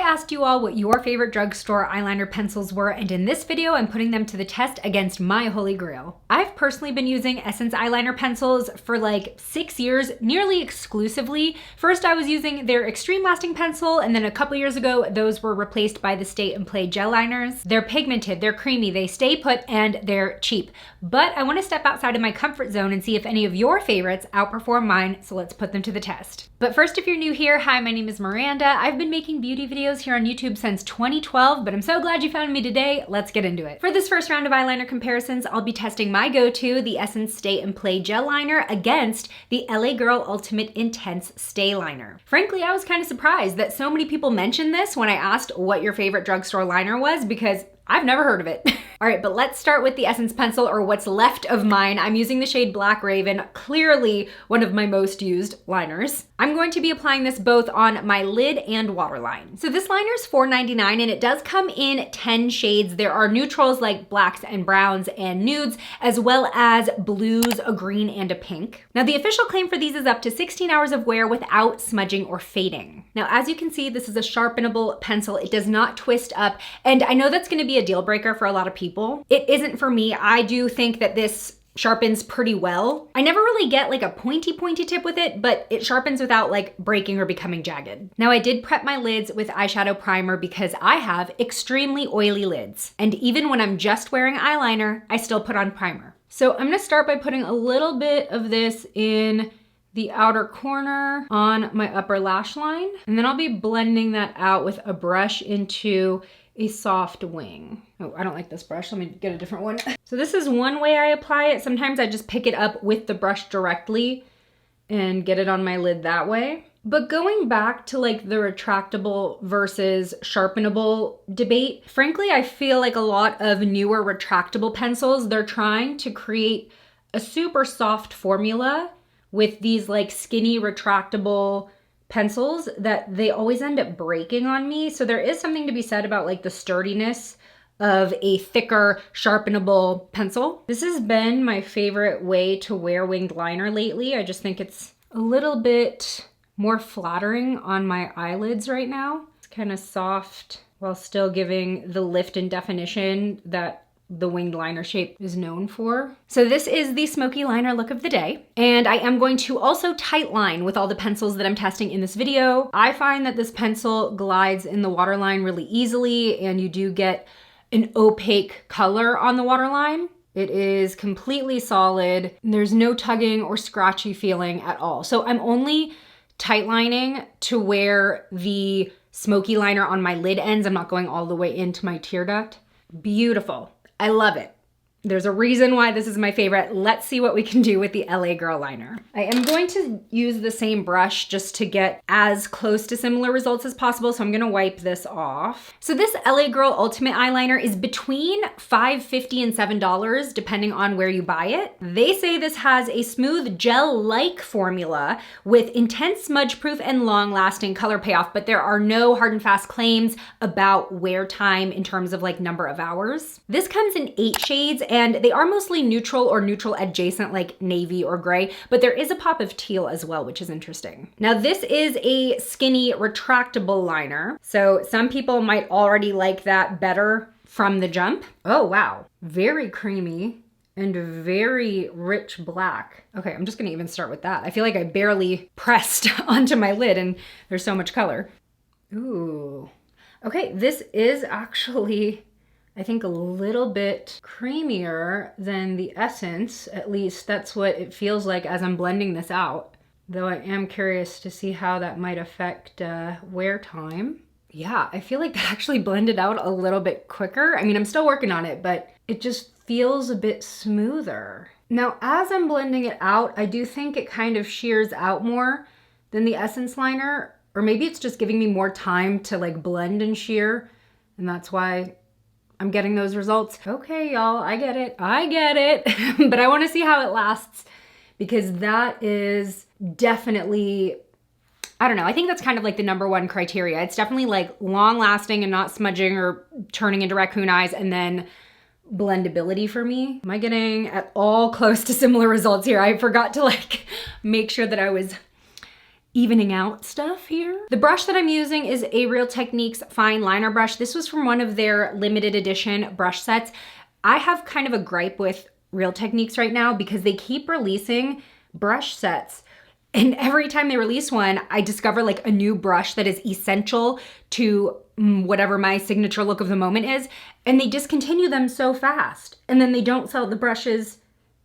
asked you all what your favorite drugstore eyeliner pencils were, and in this video, I'm putting them to the test against my holy grail. I've personally been using Essence eyeliner pencils for like 6 years, nearly exclusively. First, I was using their Extreme Lasting pencil, and then a couple years ago, those were replaced by the Stay and Play gel liners. They're pigmented, they're creamy, they stay put, and they're cheap. But I want to step outside of my comfort zone and see if any of your favorites outperform mine, so let's put them to the test. But first, if you're new here, hi, my name is Miranda. I've been making beauty videos here on YouTube since 2012, but I'm so glad you found me today. Let's get into it. For this first round of eyeliner comparisons, I'll be testing my go-to, the Essence Stay and Play gel liner, against the LA Girl Ultimate Intense Stay Liner. Frankly, I was kind of surprised that so many people mentioned this when I asked what your favorite drugstore liner was, because I've never heard of it. All right, but let's start with the Essence pencil, or what's left of mine. I'm using the shade Black Raven, clearly one of my most used liners. I'm going to be applying this both on my lid and waterline. So this liner is $4.99 and it does come in 10 shades. There are neutrals like blacks and browns and nudes, as well as blues, a green, and a pink. Now the official claim for these is up to 16 hours of wear without smudging or fading. Now, as you can see, this is a sharpenable pencil. It does not twist up, and I know that's gonna be a deal breaker for a lot of people. It isn't for me. I do think that this sharpens pretty well. I never really get like a pointy tip with it, but it sharpens without like breaking or becoming jagged. Now, I did prep my lids with eyeshadow primer because I have extremely oily lids. And even when I'm just wearing eyeliner, I still put on primer. So I'm gonna start by putting a little bit of this in the outer corner on my upper lash line. And then I'll be blending that out with a brush into a soft wing. Oh, I don't like this brush. Let me get a different one. So this is one way I apply it. Sometimes I just pick it up with the brush directly and get it on my lid that way. But going back to like the retractable versus sharpenable debate, frankly, I feel like a lot of newer retractable pencils, they're trying to create a super soft formula with these like skinny retractable pencils that they always end up breaking on me. So there is something to be said about like the sturdiness of a thicker sharpenable pencil. This has been my favorite way to wear winged liner lately. I just think it's a little bit more flattering on my eyelids right now. It's kind of soft while still giving the lift and definition that the winged liner shape is known for. So this is the smoky liner look of the day. And I am going to also tight line with all the pencils that I'm testing in this video. I find that this pencil glides in the waterline really easily, and you do get an opaque color on the waterline. It is completely solid. There's no tugging or scratchy feeling at all. So I'm only tight lining to where the smoky liner on my lid ends. I'm not going all the way into my tear duct. Beautiful. I love it. There's a reason why this is my favorite. Let's see what we can do with the LA Girl liner. I am going to use the same brush just to get as close to similar results as possible, so I'm gonna wipe this off. So this LA Girl Ultimate Eyeliner is between $5.50 and $7, depending on where you buy it. They say this has a smooth gel-like formula with intense smudge-proof and long-lasting color payoff, but there are no hard and fast claims about wear time in terms of like number of hours. This comes in 8 shades, and they are mostly neutral or neutral adjacent, like navy or gray, but there is a pop of teal as well, which is interesting. Now this is a skinny retractable liner, so some people might already like that better from the jump. Oh wow, very creamy and very rich black. Okay, I'm just gonna even start with that. I feel like I barely pressed onto my lid and there's so much color. Ooh, okay, this is actually, I think, a little bit creamier than the Essence. At least that's what it feels like as I'm blending this out. Though I am curious to see how that might affect wear time. Yeah, I feel like that actually blended out a little bit quicker. I mean, I'm still working on it, but it just feels a bit smoother. Now, as I'm blending it out, I do think it kind of shears out more than the Essence liner, or maybe it's just giving me more time to like blend and shear, and that's why I'm getting those results. Okay, y'all, I get it. But I wanna see how it lasts, because that is definitely, I don't know, I think that's kind of like the #1 criteria. It's definitely like long lasting and not smudging or turning into raccoon eyes, and then blendability for me. Am I getting at all close to similar results here? I forgot to like make sure that I was evening out stuff here. The brush that I'm using is a Real Techniques fine liner brush. This was from one of their limited edition brush sets. I have kind of a gripe with Real Techniques right now because they keep releasing brush sets. And every time they release one, I discover like a new brush that is essential to whatever my signature look of the moment is. And they discontinue them so fast. And then they don't sell the brushes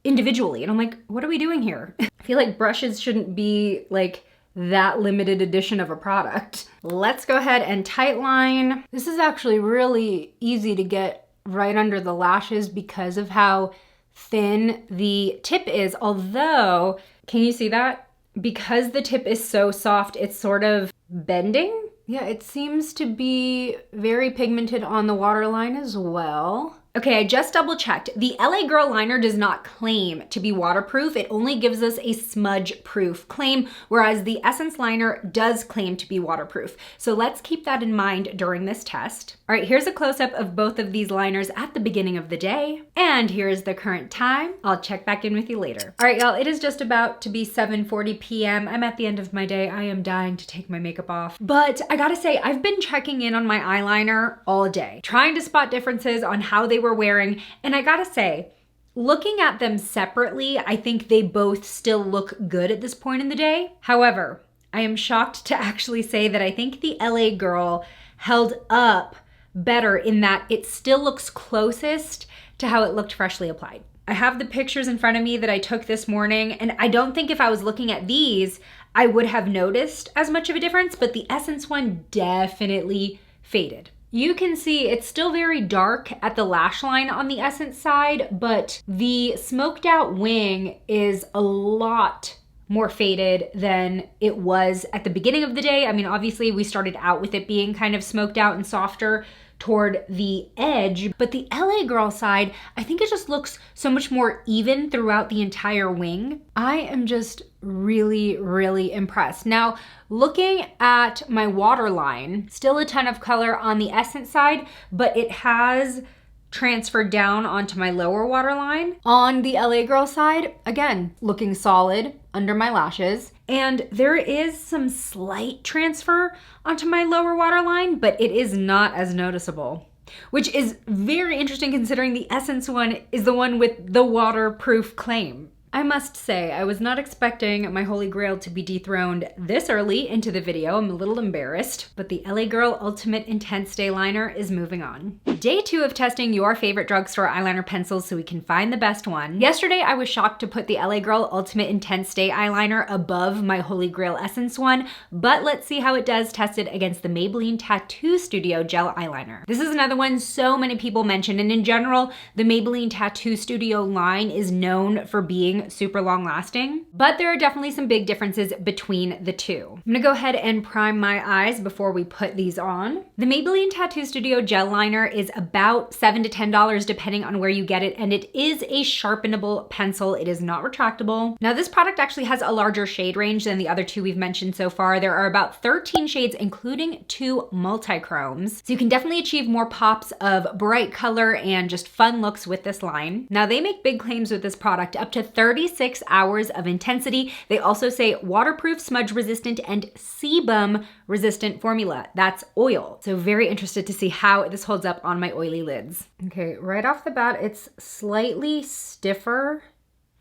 individually. And I'm like, what are we doing here? I feel like brushes shouldn't be like that limited edition of a product. Let's go ahead and tight line. This is actually really easy to get right under the lashes because of how thin the tip is. Although, can you see that? Because the tip is so soft, it's sort of bending. Yeah, it seems to be very pigmented on the waterline as well. Okay, I just double checked. The LA Girl liner does not claim to be waterproof. It only gives us a smudge-proof claim, whereas the Essence liner does claim to be waterproof. So let's keep that in mind during this test. All right, here's a close-up of both of these liners at the beginning of the day. And here's the current time. I'll check back in with you later. All right, y'all, it is just about to be 7:40 p.m. I'm at the end of my day. I am dying to take my makeup off. But I gotta say, I've been checking in on my eyeliner all day, trying to spot differences on how they were wearing. And I gotta say, looking at them separately, I think they both still look good at this point in the day. However, I am shocked to actually say that I think the LA Girl held up better in that it still looks closest to how it looked freshly applied. I have the pictures in front of me that I took this morning, and I don't think if I was looking at these, I would have noticed as much of a difference, but the Essence one definitely faded. You can see it's still very dark at the lash line on the Essence side, but the smoked out wing is a lot more faded than it was at the beginning of the day. I mean, obviously we started out with it being kind of smoked out and softer toward the edge, but the LA Girl side, I think it just looks so much more even throughout the entire wing. I am just really, really impressed. Now, looking at my waterline, still a ton of color on the Essence side, but it has transferred down onto my lower waterline. On the LA Girl side, again, looking solid under my lashes. And there is some slight transfer onto my lower waterline, but it is not as noticeable, which is very interesting considering the Essence one is the one with the waterproof claim. I must say, I was not expecting my Holy Grail to be dethroned this early into the video. I'm a little embarrassed, but the LA Girl Ultimate Intense Day Liner is moving on. Day 2 of testing your favorite drugstore eyeliner pencils so we can find the best one. Yesterday, I was shocked to put the LA Girl Ultimate Intense Day Eyeliner above my Holy Grail Essence one, but let's see how it does tested against the Maybelline Tattoo Studio Gel Eyeliner. This is another one so many people mentioned, and in general, the Maybelline Tattoo Studio line is known for being super long lasting, but there are definitely some big differences between the two. I'm gonna go ahead and prime my eyes before we put these on. The Maybelline Tattoo Studio Gel Liner is about $7 to $10 depending on where you get it, and it is a sharpenable pencil. It is not retractable. Now this product actually has a larger shade range than the other two we've mentioned so far. There are about 13 shades, including 2 multi-chromes. So you can definitely achieve more pops of bright color and just fun looks with this line. Now they make big claims with this product, up to 36 hours of intensity. They also say waterproof, smudge resistant, and sebum resistant formula. That's oil. So very interested to see how this holds up on my oily lids. Okay, right off the bat, it's slightly stiffer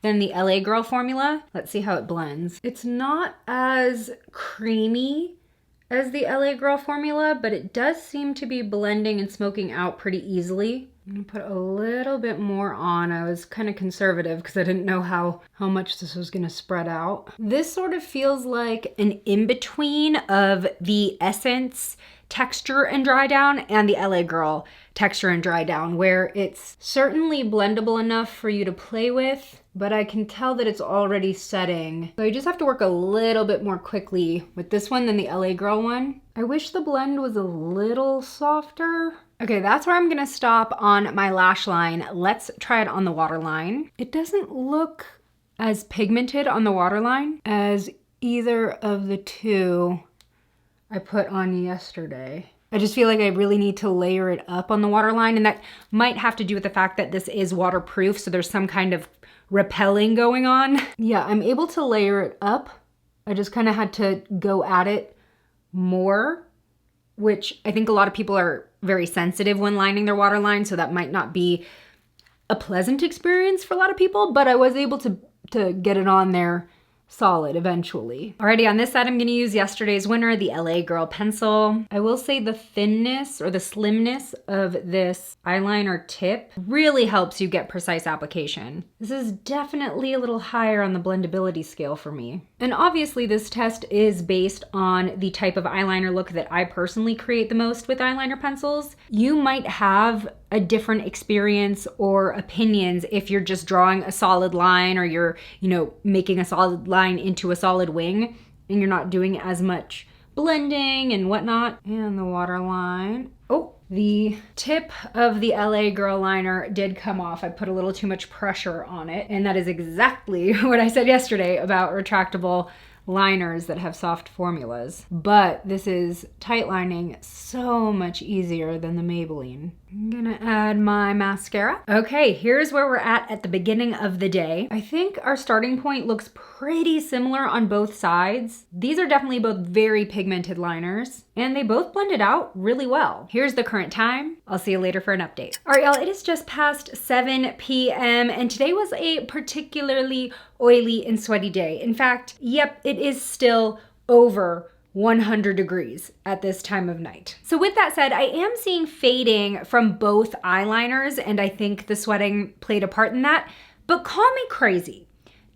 than the LA Girl formula. Let's see how it blends. It's not as creamy as the LA Girl formula, but it does seem to be blending and smoking out pretty easily. I'm gonna put a little bit more on. I was kind of conservative because I didn't know how much this was gonna spread out. This sort of feels like an in-between of the Essence texture and dry down and the LA Girl texture and dry down, where it's certainly blendable enough for you to play with, but I can tell that it's already setting. So you just have to work a little bit more quickly with this one than the LA Girl one. I wish the blend was a little softer. Okay, that's where I'm gonna stop on my lash line. Let's try it on the waterline. It doesn't look as pigmented on the waterline as either of the two I put on yesterday. I just feel like I really need to layer it up on the waterline, and that might have to do with the fact that this is waterproof, so there's some kind of repelling going on. Yeah, I'm able to layer it up I just kind of had to go at it more, which I think a lot of people are very sensitive when lining their waterline, so that might not be a pleasant experience for a lot of people, but I was able to get it on there solid eventually. Alrighty, on this side, I'm gonna use yesterday's winner, the LA Girl pencil. I will say the thinness or the slimness of this eyeliner tip really helps you get precise application. This is definitely a little higher on the blendability scale for me. And obviously this test is based on the type of eyeliner look that I personally create the most with eyeliner pencils. You might have a different experience or opinions if you're just drawing a solid line, or you're, making a solid line into a solid wing and you're not doing as much blending and whatnot. And the waterline. Oh, the tip of the LA Girl liner did come off. I put a little too much pressure on it, and that is exactly what I said yesterday about retractable liners that have soft formulas. But this is tight lining so much easier than the Maybelline. I'm gonna add my mascara. Okay, here's where we're at the beginning of the day. I think our starting point looks pretty similar on both sides. These are definitely both very pigmented liners, and they both blended out really well. Here's the current time. I'll see you later for an update. All right, y'all, it is just past 7 p.m. and today was a particularly oily and sweaty day. In fact, yep, it is still over 100 degrees at this time of night. So with that said, I am seeing fading from both eyeliners, and I think the sweating played a part in that, but call me crazy.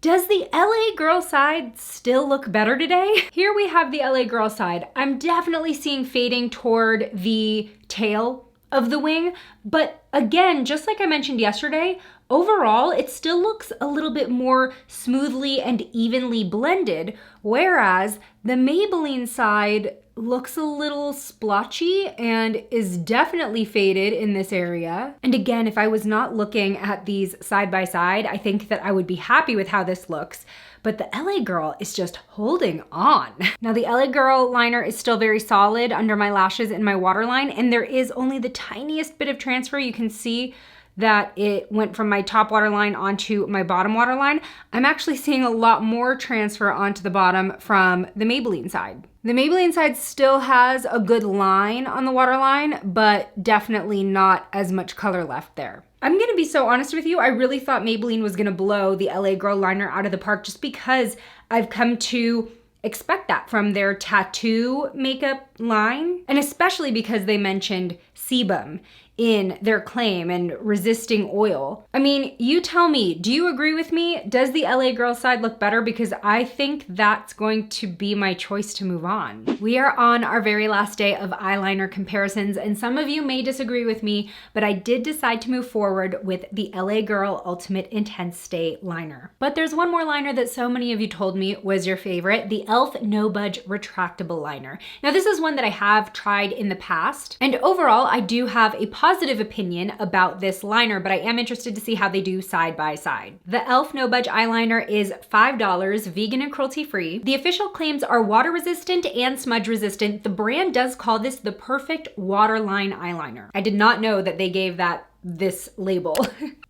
Does the LA Girl side still look better today? Here we have the LA Girl side. I'm definitely seeing fading toward the tail of the wing, but again, just like I mentioned yesterday, overall, it still looks a little bit more smoothly and evenly blended, whereas the Maybelline side looks a little splotchy and is definitely faded in this area. And again, if I was not looking at these side by side, I think that I would be happy with how this looks. But the LA Girl is just holding on. Now the LA Girl liner is still very solid under my lashes and my waterline, and there is only the tiniest bit of transfer. You can see that it went from my top waterline onto my bottom waterline. I'm actually seeing a lot more transfer onto the bottom from the Maybelline side. The Maybelline side still has a good line on the waterline, but definitely not as much color left there. I'm gonna be so honest with you, I really thought Maybelline was gonna blow the LA Girl liner out of the park just because I've come to expect that from their tattoo makeup line, and especially because they mentioned sebum in their claim and resisting oil. I mean, you tell me, do you agree with me? Does the LA Girl side look better? Because I think that's going to be my choice to move on. We are on our very last day of eyeliner comparisons, and some of you may disagree with me, but I did decide to move forward with the LA Girl Ultimate Intense Stay liner. But there's one more liner that so many of you told me was your favorite, the e.l.f. No Budge Retractable Liner. Now this is one that I have tried in the past, and overall I do have a positive opinion about this liner, but I am interested to see how they do side by side. The e.l.f. No Budge eyeliner is $5, vegan and cruelty free. The official claims are water resistant and smudge resistant. The brand does call this the perfect waterline eyeliner. I did not know that they gave this label.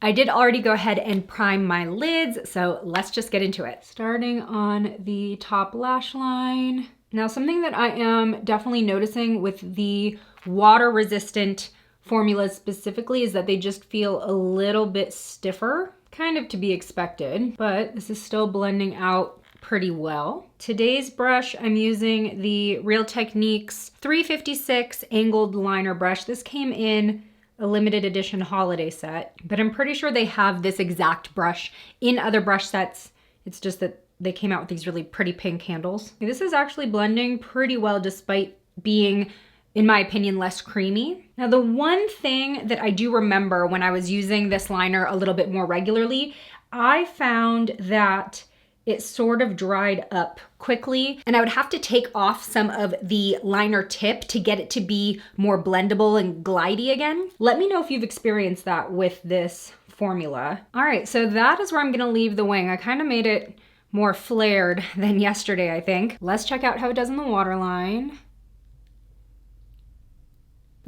I did already go ahead and prime my lids, so let's just get into it. Starting on the top lash line. Now, something that I am definitely noticing with the water resistant formulas specifically is that they just feel a little bit stiffer, kind of to be expected, but this is still blending out pretty well. Today's brush, I'm using the Real Techniques 356 angled liner brush. This came in a limited edition holiday set, but I'm pretty sure they have this exact brush in other brush sets. It's just that they came out with these really pretty pink handles. This is actually blending pretty well despite being, in my opinion, less creamy. Now, the one thing that I do remember when I was using this liner a little bit more regularly, I found that it sort of dried up quickly, and I would have to take off some of the liner tip to get it to be more blendable and glidey again. Let me know if you've experienced that with this formula. All right, so that is where I'm gonna leave the wing. I kind of made it more flared than yesterday, I think. Let's check out how it does in the waterline.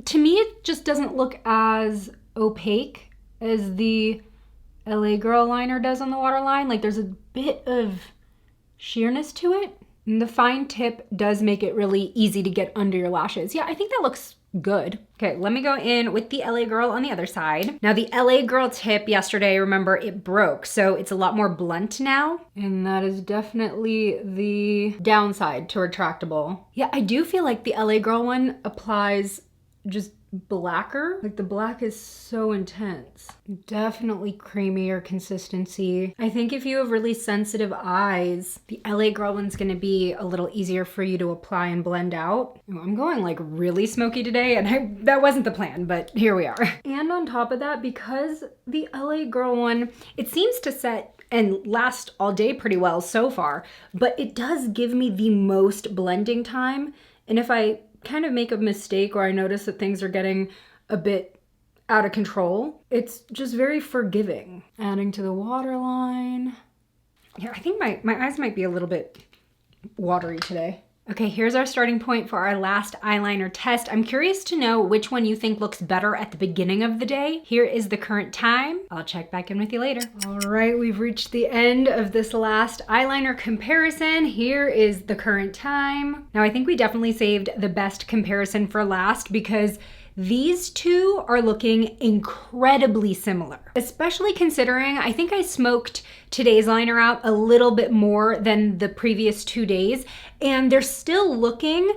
To me, it just doesn't look as opaque as the LA Girl liner does on the waterline. Like, there's a bit of sheerness to it. And the fine tip does make it really easy to get under your lashes. Yeah, I think that looks good. Okay, let me go in with the LA Girl on the other side. Now the LA Girl tip yesterday, remember, it broke, so it's a lot more blunt now. And that is definitely the downside to retractable. Yeah, I do feel like the LA Girl one applies just blacker. Like the black is so intense. Definitely creamier consistency. I think if you have really sensitive eyes, the LA Girl one's gonna be a little easier for you to apply and blend out. I'm going like really smoky today, and that wasn't the plan, but here we are. And on top of that, because the LA Girl one, it seems to set and last all day pretty well so far, but it does give me the most blending time. And if I kind of make a mistake or I notice that things are getting a bit out of control, it's just very forgiving. Adding to the waterline. Yeah, I think my eyes might be a little bit watery today. Okay, here's our starting point for our last eyeliner test. I'm curious to know which one you think looks better at the beginning of the day. Here is the current time. I'll check back in with you later. All right, we've reached the end of this last eyeliner comparison. Here is the current time. Now, I think we definitely saved the best comparison for last because these two are looking incredibly similar, especially considering I think I smoked today's liner out a little bit more than the previous 2 days, and they're still looking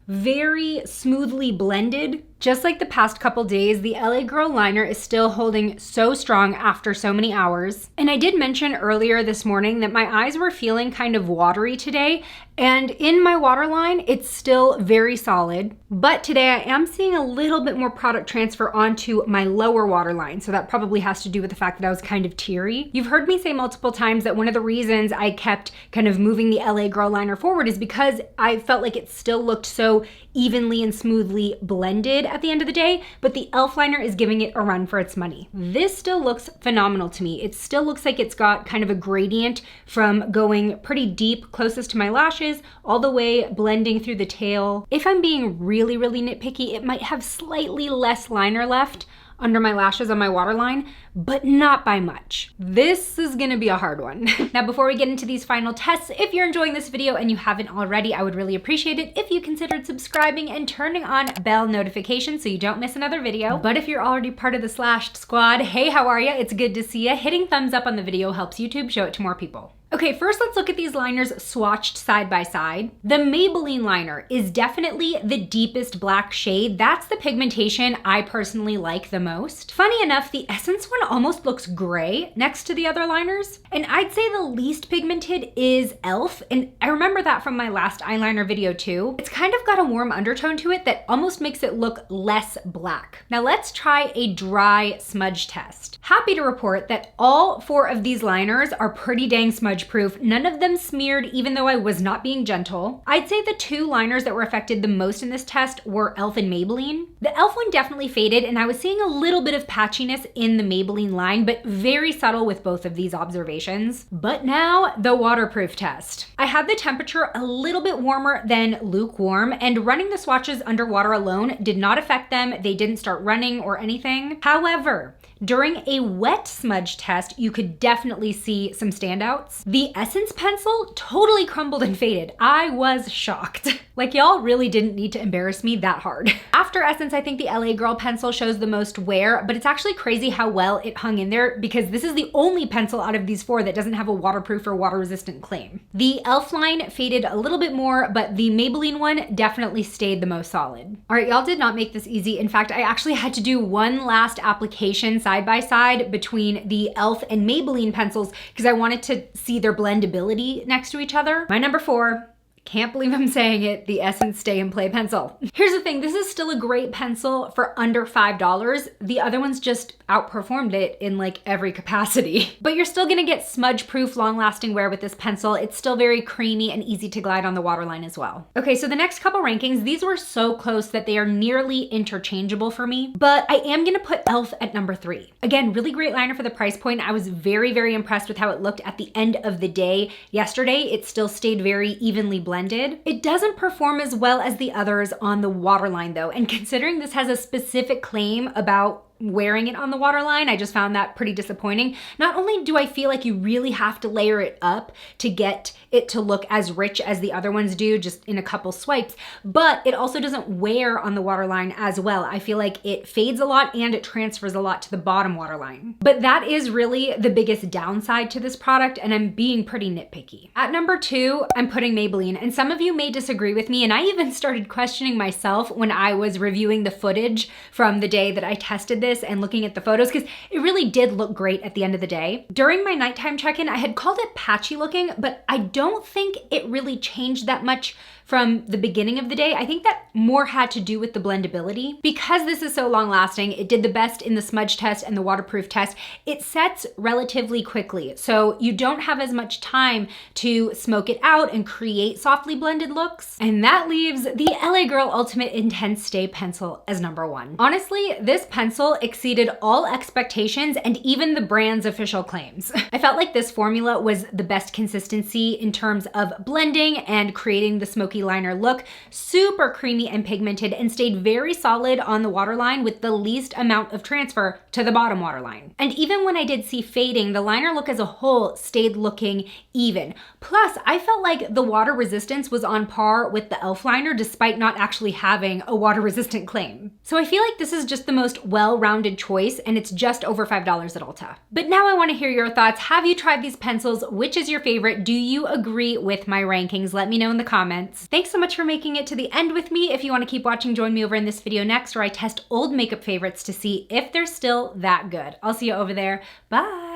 very smoothly blended. Just like the past couple days, the LA Girl liner is still holding so strong after so many hours. And I did mention earlier this morning that my eyes were feeling kind of watery today, and in my waterline, it's still very solid. But today I am seeing a little bit more product transfer onto my lower waterline, so that probably has to do with the fact that I was kind of teary. You've heard me say multiple times that one of the reasons I kept kind of moving the LA Girl liner forward is because I felt like it still looked so evenly and smoothly blended at the end of the day, but the e.l.f. liner is giving it a run for its money. This still looks phenomenal to me. It still looks like it's got kind of a gradient from going pretty deep closest to my lashes all the way blending through the tail. If I'm being really, really nitpicky, it might have slightly less liner left under my lashes on my waterline, but not by much. This is gonna be a hard one. Now, before we get into these final tests, if you're enjoying this video and you haven't already, I would really appreciate it if you considered subscribing and turning on bell notifications so you don't miss another video. But if you're already part of the Slashed squad, hey, how are ya? It's good to see ya. Hitting thumbs up on the video helps YouTube show it to more people. Okay, first let's look at these liners swatched side by side. The Maybelline liner is definitely the deepest black shade. That's the pigmentation I personally like the most. Funny enough, the Essence one almost looks gray next to the other liners. And I'd say the least pigmented is e.l.f. And I remember that from my last eyeliner video too. It's kind of got a warm undertone to it that almost makes it look less black. Now let's try a dry smudge test. Happy to report that all 4 of these liners are pretty dang smudge proof. None of them smeared, even though I was not being gentle. I'd say the 2 liners that were affected the most in this test were e.l.f. and Maybelline. The e.l.f. one definitely faded, and I was seeing a little bit of patchiness in the Maybelline line, but very subtle with both of these observations. But now, the waterproof test. I had the temperature a little bit warmer than lukewarm, and running the swatches under water alone did not affect them. They didn't start running or anything. However, during a wet smudge test, you could definitely see some standouts. The Essence pencil totally crumbled and faded. I was shocked. Like, y'all really didn't need to embarrass me that hard. After Essence, I think the LA Girl pencil shows the most wear, but it's actually crazy how well it hung in there because this is the only pencil out of these 4 that doesn't have a waterproof or water resistant claim. The e.l.f. line faded a little bit more, but the Maybelline one definitely stayed the most solid. All right, y'all did not make this easy. In fact, I actually had to do one last application side by side between the e.l.f. and Maybelline pencils because I wanted to see their blendability next to each other. My number 4, can't believe I'm saying it, the Essence Stay and Play pencil. Here's the thing, this is still a great pencil for under $5. The other ones just outperformed it in like every capacity. But you're still gonna get smudge-proof, long-lasting wear with this pencil. It's still very creamy and easy to glide on the waterline as well. Okay, so the next couple rankings, these were so close that they are nearly interchangeable for me, but I am gonna put e.l.f. at number 3. Again, really great liner for the price point. I was very, very impressed with how it looked at the end of the day. Yesterday, it still stayed very evenly blended. It doesn't perform as well as the others on the waterline though, and considering this has a specific claim about wearing it on the waterline. I just found that pretty disappointing. Not only do I feel like you really have to layer it up to get it to look as rich as the other ones do, just in a couple swipes, but it also doesn't wear on the waterline as well. I feel like it fades a lot and it transfers a lot to the bottom waterline. But that is really the biggest downside to this product, and I'm being pretty nitpicky. At number 2, I'm putting Maybelline, and some of you may disagree with me, and I even started questioning myself when I was reviewing the footage from the day that I tested this and looking at the photos, because it really did look great at the end of the day. During my nighttime check-in, I had called it patchy looking, but I don't think it really changed that much from the beginning of the day. I think that more had to do with the blendability. Because this is so long lasting, it did the best in the smudge test and the waterproof test. It sets relatively quickly, so you don't have as much time to smoke it out and create softly blended looks. And that leaves the LA Girl Ultimate Intense Stay Pencil as number 1. Honestly, this pencil exceeded all expectations and even the brand's official claims. I felt like this formula was the best consistency in terms of blending and creating the smoky liner look, super creamy and pigmented, and stayed very solid on the waterline with the least amount of transfer to the bottom waterline. And even when I did see fading, the liner look as a whole stayed looking even. Plus, I felt like the water resistance was on par with the e.l.f. liner despite not actually having a water resistant claim. So I feel like this is just the most well-rounded choice, and it's just over $5 at Ulta. But now I want to hear your thoughts. Have you tried these pencils? Which is your favorite? Do you agree with my rankings? Let me know in the comments. Thanks so much for making it to the end with me. If you want to keep watching, join me over in this video next, where I test old makeup favorites to see if they're still that good. I'll see you over there. Bye.